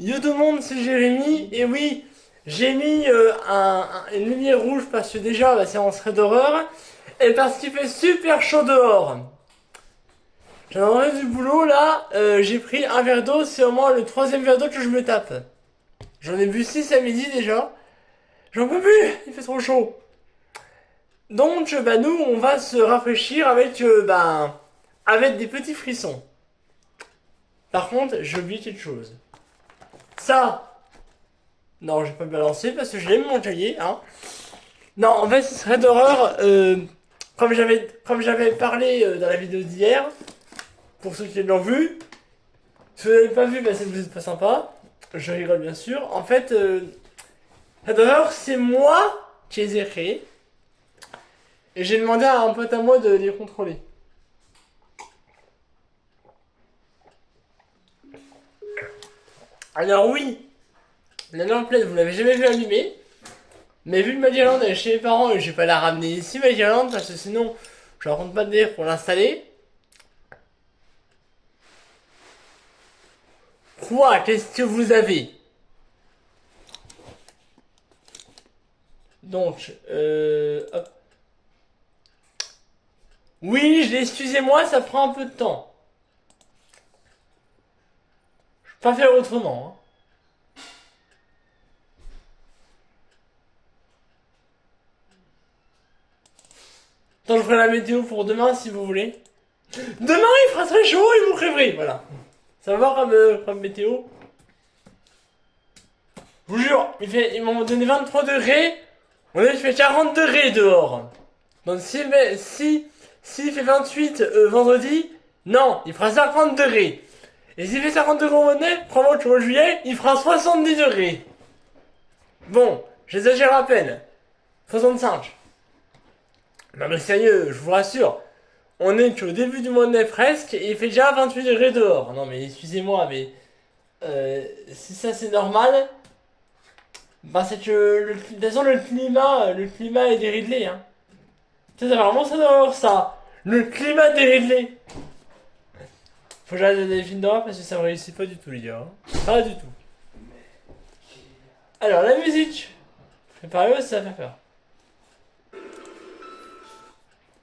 Yo tout le monde, c'est Jérémy, et oui, j'ai mis une lumière rouge parce que déjà, c'est en séance d'horreur, et parce qu'il fait super chaud dehors. J'en ai rentré du boulot là, j'ai pris un verre d'eau, c'est au moins le troisième verre d'eau que je me tape. J'en ai bu 6 à midi déjà, j'en peux plus, il fait trop chaud. Donc, nous, on va se rafraîchir avec des petits frissons. Par contre, j'ai oublié quelque chose. Ça, non, je vais pas me balancer parce que je l'aime mon cahier, hein. Non, en fait, ce serait d'horreur, comme j'avais parlé dans la vidéo d'hier, pour ceux qui l'ont vu. Si vous n'avez pas vu, c'est que vous êtes pas sympa. Je rigole bien sûr. En fait, Red d'horreur, c'est moi qui les ai créés. Et j'ai demandé à un pote à moi de les contrôler. Alors oui, la lampe LED, vous l'avez jamais vu allumer. Mais vu que ma guirlande elle est chez mes parents et je vais pas la ramener ici, ma guirlande, parce que sinon je rencontre pas de délire pour l'installer. Quoi? Qu'est-ce que vous avez? Donc, hop. Oui, excusez-moi, ça prend un peu de temps. Je peux pas faire autrement, hein. Attends, je ferai la météo pour demain si vous voulez. Demain il fera très chaud et vous crèverez, voilà. Ça va comme météo. Je vous jure, ils m'ont donné 23 degrés. On a fait 40 degrés dehors. Donc s'il fait 28 vendredi, non, il fera 50 degrés. Et s'il fait 50 degrés au mois de mai, crois-moi, au juillet, il fera 70 degrés. Bon, j'exagère à peine. 65. Non mais sérieux, je vous rassure. On est qu'au début du mois de mai presque et il fait déjà 28 degrés dehors. Non mais excusez-moi, mais si ça c'est normal, c'est que de toute façon le climat est déréglé, hein. Ça c'est vraiment ça d'horreur ça. Le climat déréglé. Faut que j'arrête des films d'horreur parce que ça me réussit pas du tout les gars, hein. Pas du tout. Alors la musique. Préparez-vous, ça va faire peur.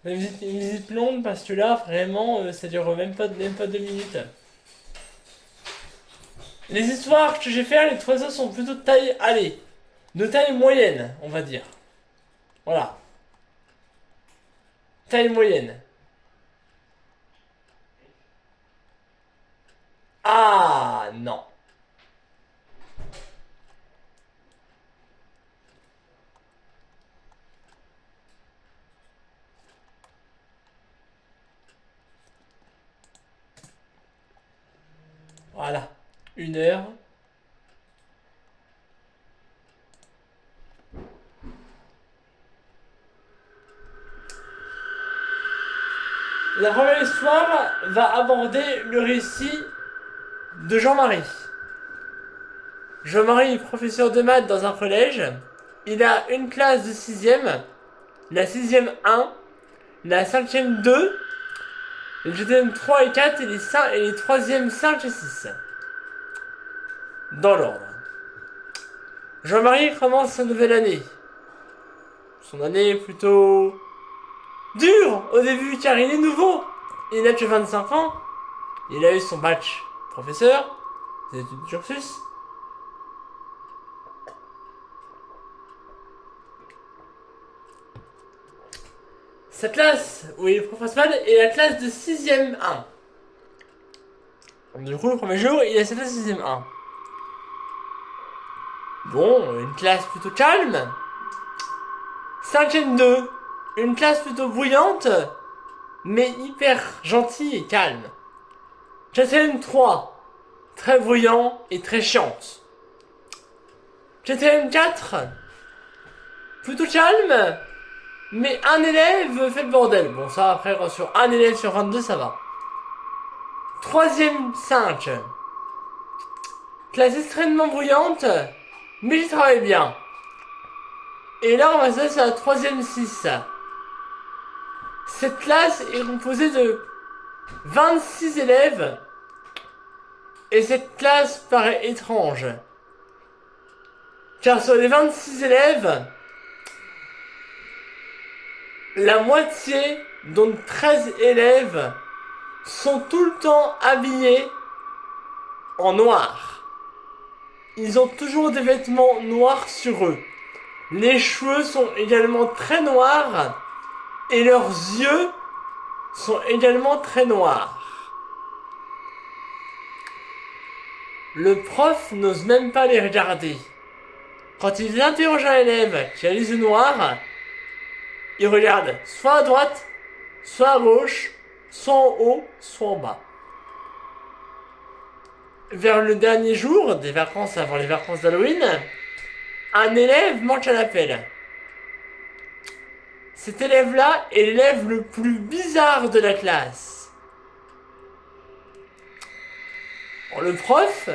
La musique longue parce que là vraiment ça dure même pas 2 minutes. Les histoires que j'ai fait, les 3 autres sont plutôt de taille, allez, de taille moyenne, on va dire. Voilà. Taille moyenne. Ah non. Voilà. 1 heure. La première histoire va aborder le récit de Jean-Marie. Jean-Marie est professeur de maths dans un collège. Il a une classe de 6ème, la 6ème 1, la 5ème 2, les 2ème 3 et 4 et les 3ème 5 et 6. Dans l'ordre. Jean-Marie commence sa nouvelle année. Son année est plutôt dure au début car il est nouveau. Il n'a que 25 ans. Il a eu son badge professeur, ses études de cursus. Sa classe où il est professeur est la classe de 6ème 1. Du coup, le premier jour, il a sa classe de 6ème 1. Bon, une classe plutôt calme. 5ème 2, une classe plutôt bruyante, mais hyper gentille et calme. 4ème 3, très bruyant et très chiante. 4ème 4, plutôt calme, mais un élève fait le bordel. Bon, ça après, sur un élève sur 22, ça va. 3ème 5, classe extrêmement bruyante, mais il travaille bien. Et là, on va passer sur la 3ème 6. Cette classe est composée de 26 élèves Et cette classe paraît étrange. Car sur les 26 élèves, la moitié, dont 13 élèves, sont tout le temps habillés en noir. Ils ont toujours des vêtements noirs sur eux. Les cheveux sont également très noirs et leurs yeux sont également très noirs. Le prof n'ose même pas les regarder. Quand il interroge un élève qui a les yeux noirs, il regarde soit à droite, soit à gauche, soit en haut, soit en bas. Vers le dernier jour des vacances avant les vacances d'Halloween, un élève manque à l'appel. Cet élève-là est l'élève le plus bizarre de la classe. Bon, le prof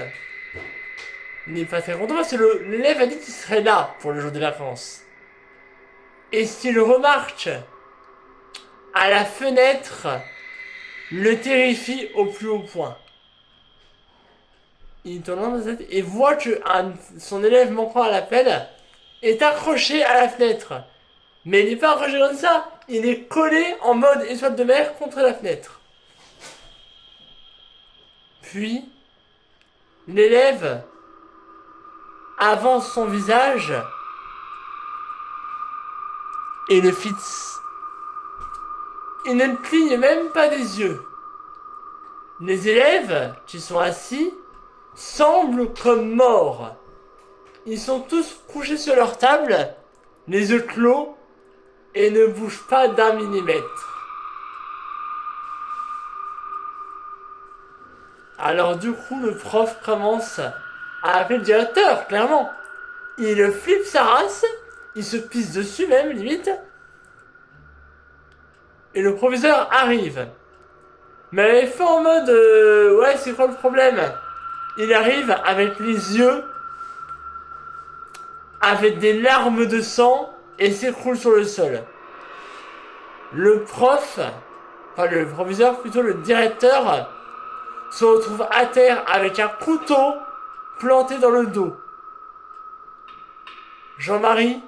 n'est pas très content parce que l'élève a dit qu'il serait là pour le jour des vacances. Et s'il remarque à la fenêtre, le terrifie au plus haut point. Il tourne dans sa tête et voit que son élève manquant à l'appel est accroché à la fenêtre. Mais il n'est pas accroché comme ça, il est collé en mode étoile de mer contre la fenêtre. Puis, l'élève avance son visage et le fixe. Il ne cligne même pas des yeux. Les élèves qui sont assis semblent comme morts. Ils sont tous couchés sur leur table, les yeux clos, et ne bougent pas d'un millimètre. Alors du coup, le prof commence à appeler le directeur, clairement. Il flippe sa race, il se pisse dessus même, limite. Et le proviseur arrive. Mais il fait en mode, ouais, c'est quoi le problème? Il arrive avec les yeux, avec des larmes de sang, et s'écroule sur le sol. Le proviseur, plutôt le directeur, se retrouve à terre avec un couteau planté dans le dos. Jean-Marie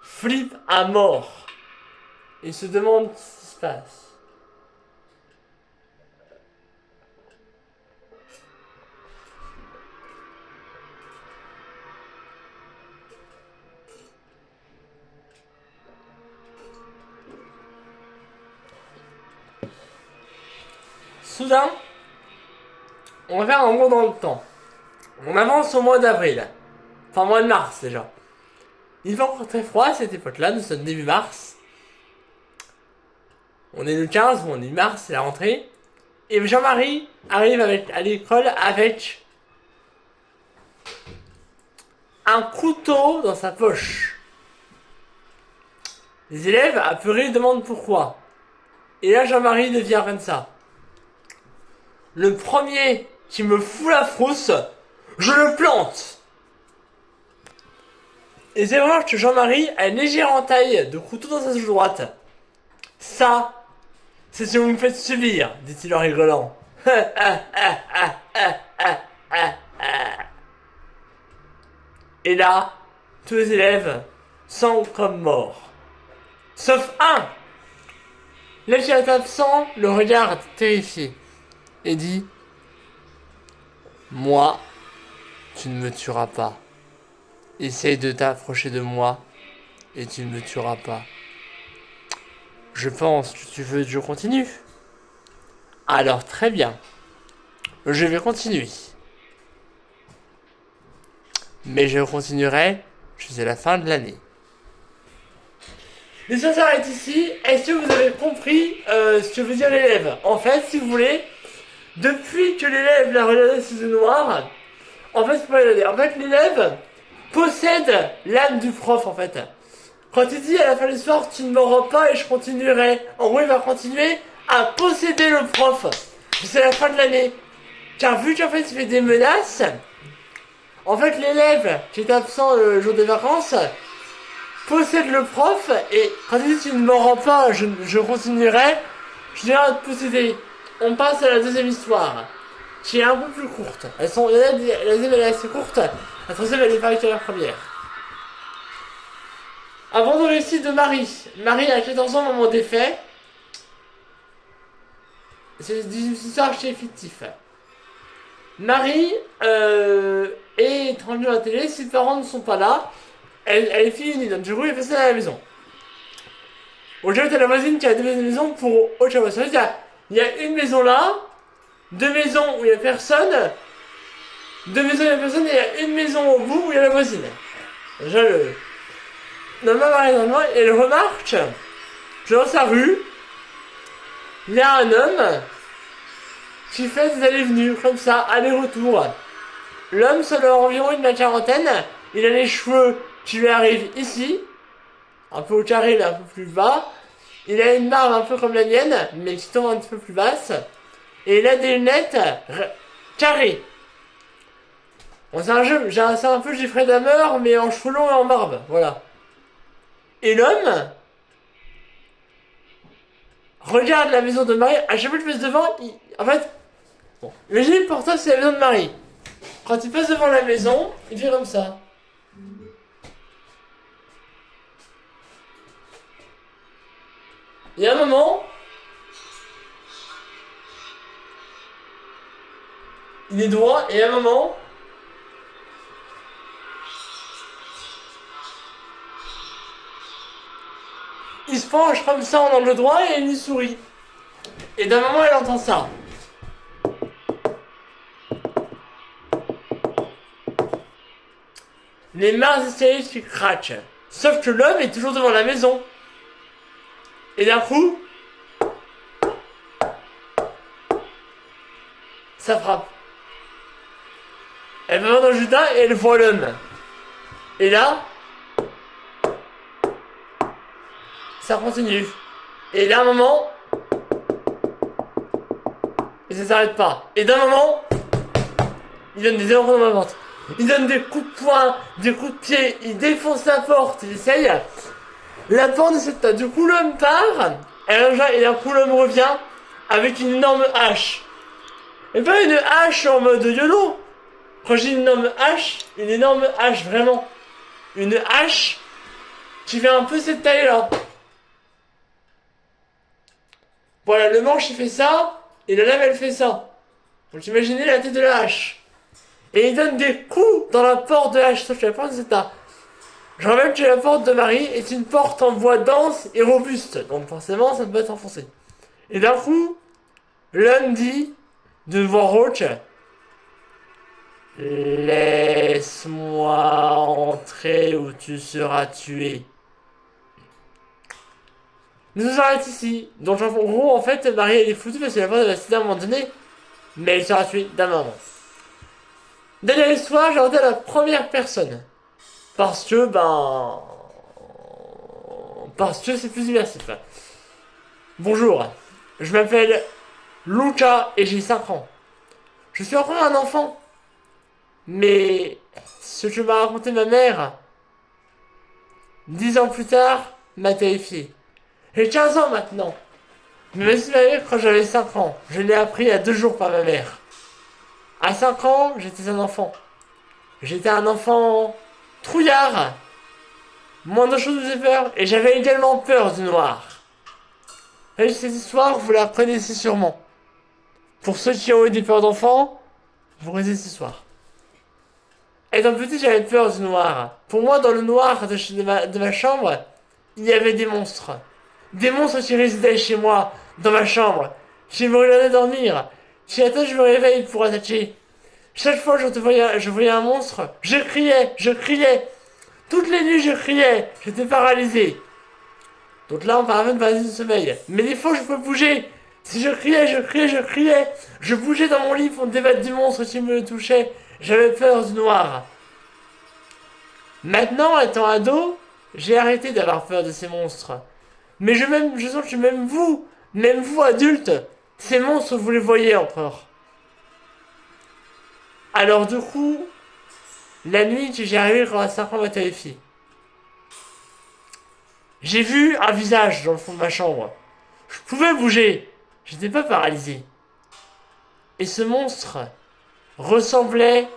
flippe à mort. Il se demande ce qui se passe. Soudain, on va faire un bond dans le temps. On avance au mois d'avril. Enfin, mois de mars déjà. Il fait encore très froid à cette époque-là, nous sommes début mars. On est le 15, on est mars, c'est la rentrée. Et Jean-Marie arrive à l'école avec un couteau dans sa poche. Les élèves, apeurés, demandent pourquoi. Et là, Jean-Marie devient comme ça. Le premier qui me fout la frousse, je le plante. Et c'est vrai que Jean-Marie a une légère entaille de couteau dans sa joue droite. Ça, c'est ce que vous me faites subir, dit-il en rigolant. Et là, tous les élèves sont comme morts. Sauf un. L'élève qui est absent le regarde terrifié et dit: moi, tu ne me tueras pas. Essaye de t'approcher de moi et tu ne me tueras pas. Je pense que tu veux que je continue. Alors très bien. Je vais continuer. Mais je continuerai jusqu'à la fin de l'année. L'histoire s'arrête ici. Est-ce que vous avez compris ce que veut dire l'élève? En fait, si vous voulez, depuis que l'élève l'a regardé sous yeux noirs, en fait, l'élève possède l'âme du prof, en fait. Quand il dit à la fin de l'histoire, tu ne me rends pas et je continuerai, en gros, il va continuer à posséder le prof jusqu'à la fin de l'année. Car vu qu'en fait, il fait des menaces, en fait, l'élève qui est absent le jour des vacances possède le prof et quand il dit tu ne me rends pas, je continuerai, je viens te posséder. On passe à la deuxième histoire. qui est un peu plus courte. La deuxième elle est assez courte, la troisième elle est pareille que la première. Avant dans le récit de Marie. Marie a 14 ans au moment des faits. C'est une histoire chez fictif. Marie est rendue à la télé, ses parents ne sont pas là. Elle est fille unique, donc du coup elle fait ça à la maison. Aujourd'hui, t'as la voisine qui a deux maisons pour autre chose. Ça veut dire il y a une maison là, deux maisons où il n'y a personne, deux maisons où il n'y a personne, et il y a une maison au bout où il y a la voisine. Déjà, dans le même elle remarque que dans sa rue, il y a un homme qui fait des allées-venues, comme ça, aller-retour. L'homme, ça doit environ une quarantaine, il a les cheveux qui lui arrivent ici, un peu au carré, mais un peu plus bas. Il a une barbe un peu comme la mienne, mais qui tombe un petit peu plus basse. Et il a des lunettes carrées. Bon, c'est un jeu, c'est un peu Jeffrey Dahmer, mais en cheveux longs et en barbe, voilà. Et l'homme regarde la maison de Marie, à chaque fois qu'il passe devant, en fait, bon, imaginez pour toi c'est la maison de Marie. Quand il passe devant la maison, il fait comme ça. Il y a un moment, il est droit, et à un moment, il se penche comme ça en angle droit et il sourit. Et d'un moment, elle entend ça. Les marches d'escalier qui craquent. Sauf que l'homme est toujours devant la maison. Et d'un coup, ça frappe. Elle va dans le jardin et elle voit l'homme. Et là, ça continue. Et là, un moment, et ça s'arrête pas. Et d'un moment, il donne des erreurs dans ma porte. Il donne des coups de poing, des coups de pied, il défonce la porte, il essaye. La porte de cette table. Du coup, l'homme part, et d'un coup, l'homme revient avec une énorme hache. Et pas une hache en mode YOLO. Quand je dis une énorme hache, vraiment. Une hache qui fait un peu cette taille-là. Voilà, le manche il fait ça, et la lame elle fait ça. Donc imaginez la tête de la hache. Et il donne des coups dans la porte de la hache, sauf que la porte c'est ça. Je rappelle que la porte de Marie est une porte en bois dense et robuste, donc forcément ça ne peut être enfoncé. Et d'un coup, l'homme dit, de voix rauque, laisse-moi entrer ou tu seras tué. Nous nous arrêtons ici. Donc en gros, en fait, Marie elle est foutue parce que la porte va céder à un moment donné, mais elle sera tuée d'un moment. Dernière histoire, j'ai regardé la première personne. Parce que c'est plus immersif. Bonjour, je m'appelle Luca et j'ai 5 ans. Je suis encore un enfant. Mais ce que m'a raconté ma mère, 10 ans plus tard, m'a terrifié. J'ai 15 ans maintenant. Mais même si ma mère, quand j'avais 5 ans, je l'ai appris à 2 jours par ma mère. À 5 ans, j'étais un enfant. J'étais un enfant trouillard. Moins de choses me faisaient peur. Et j'avais également peur du noir. Et cette histoire, vous la connaissez sûrement. Pour ceux qui ont eu des peurs d'enfants, vous connaissez cette histoire. Étant petit, j'avais peur du noir. Pour moi, dans le noir de ma chambre, il y avait des monstres. Des monstres qui résidaient chez moi, dans ma chambre, qui me regardaient dormir, qui attendent que je me réveille pour attaquer. Chaque fois que je voyais un monstre, je criais. Toutes les nuits, je criais. J'étais paralysé. Donc là, on parle même de paralysie de sommeil. Mais des fois, je peux bouger. Si je criais. Je bougeais dans mon lit pour me débattre du monstre qui me touchait. J'avais peur du noir. Maintenant, étant ado, j'ai arrêté d'avoir peur de ces monstres. Mais je sens que même vous adultes, ces monstres, vous les voyez encore. Alors du coup, la nuit que j'ai arrivé quand à 5 ans m'a terrifié. J'ai vu un visage dans le fond de ma chambre. Je pouvais bouger. J'étais pas paralysé. Et ce monstre ressemblait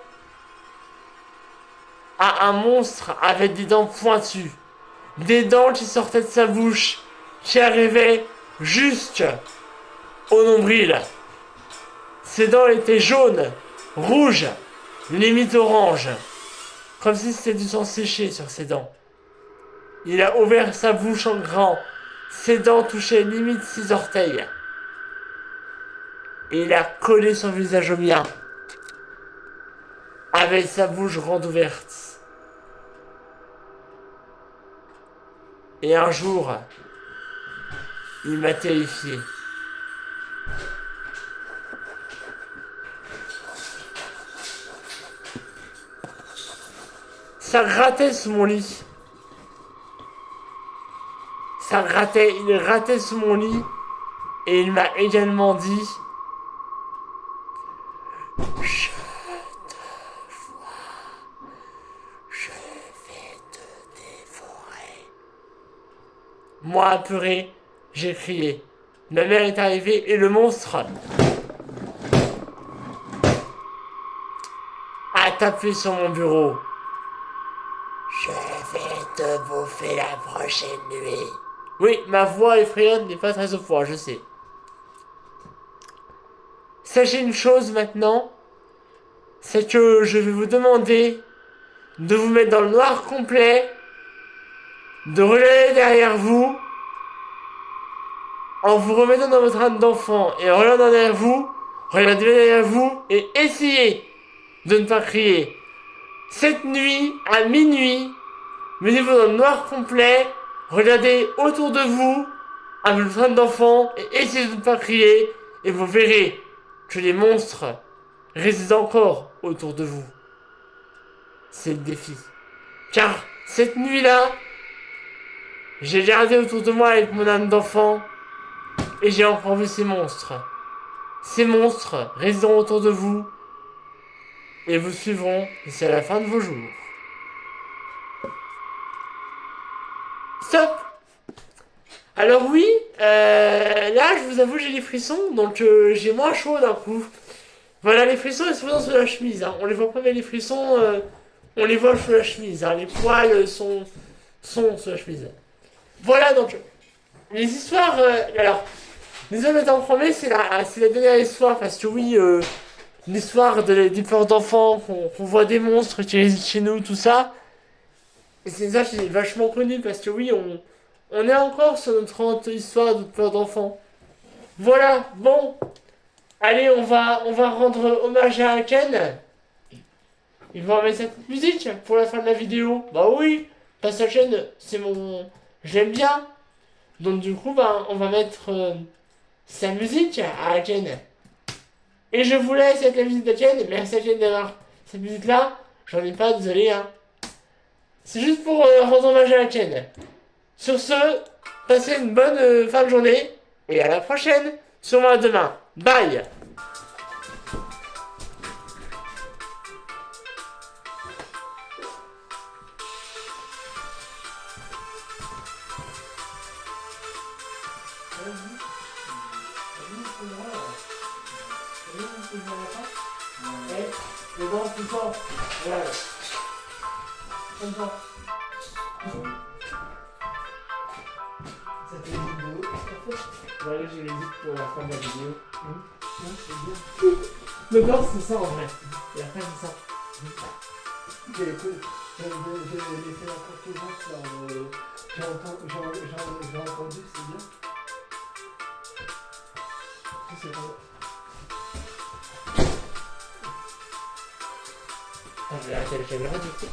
à un monstre avec des dents pointues. Des dents qui sortaient de sa bouche, qui arrivaient juste au nombril. Ses dents étaient jaunes, rouges, limite orange. Comme si c'était du sang séché sur ses dents. Il a ouvert sa bouche en grand. Ses dents touchaient limite ses orteils. Et il a collé son visage au mien. Avec sa bouche grande ouverte. Et un jour, il m'a terrifié. Ça grattait sous mon lit. Ça grattait, il grattait sous mon lit. Et il m'a également dit... Je te vois. Je vais te dévorer. Moi, apeuré, j'ai crié. Ma mère est arrivée et le monstre a tapé sur mon bureau. Je vais te bouffer la prochaine nuit. Oui, ma voix effrayante n'est pas très au point, je sais. Sachez une chose maintenant, c'est que je vais vous demander de vous mettre dans le noir complet, de regarder derrière vous, en vous remettant dans votre âme d'enfant et en regardant derrière vous, regardez derrière vous et essayez de ne pas crier. Cette nuit, à minuit, mettez-vous dans le noir complet, regardez autour de vous, avec votre âme d'enfant et essayez de ne pas crier et vous verrez que les monstres résident encore autour de vous. C'est le défi. Car cette nuit-là, j'ai regardé autour de moi avec mon âme d'enfant et j'ai encore vu ces monstres. Ces monstres résideront autour de vous et vous suivront jusqu'à la fin de vos jours. Stop! Alors oui, là je vous avoue j'ai les frissons, donc j'ai moins chaud d'un coup. Voilà, les frissons ils se font sous la chemise, hein. On les voit pas mais les frissons, on les voit sous la chemise, hein. Les poils sont sous la chemise. Voilà donc, les histoires, alors, désolé de t'en promettre, c'est la dernière histoire, parce que oui, l'histoire des peurs d'enfants, qu'on voit des monstres qui résident chez nous, tout ça, et c'est ça qui est vachement connu, parce que oui, on est encore sur notre histoire de peur d'enfants. Voilà, bon, allez, on va rendre hommage à Ken. Il va mettre cette musique pour la fin de la vidéo. Bah oui, parce que Ken, c'est mon... J'aime bien. Donc du coup, bah, on va mettre sa musique à Ken. Et je vous laisse avec la musique de Ken. Merci à Ken d'avoir cette musique-là. J'en ai pas, désolé, hein. C'est juste pour rendre hommage à Ken. Sur ce, passez une bonne fin de journée. Et à la prochaine. Sûrement à demain. Bye. Mais bon, tout le temps, voilà. Comme ça. Ça fait une vidéo, en fait. Voilà, j'ai les dit pour la fin de la vidéo. D'accord, c'est ça en vrai. Et après, c'est ça. J'ai laissé la conclusion sur j'ai entendu, c'est bien. C'est pas... Ah, j'ai arrêté la caméra du coup.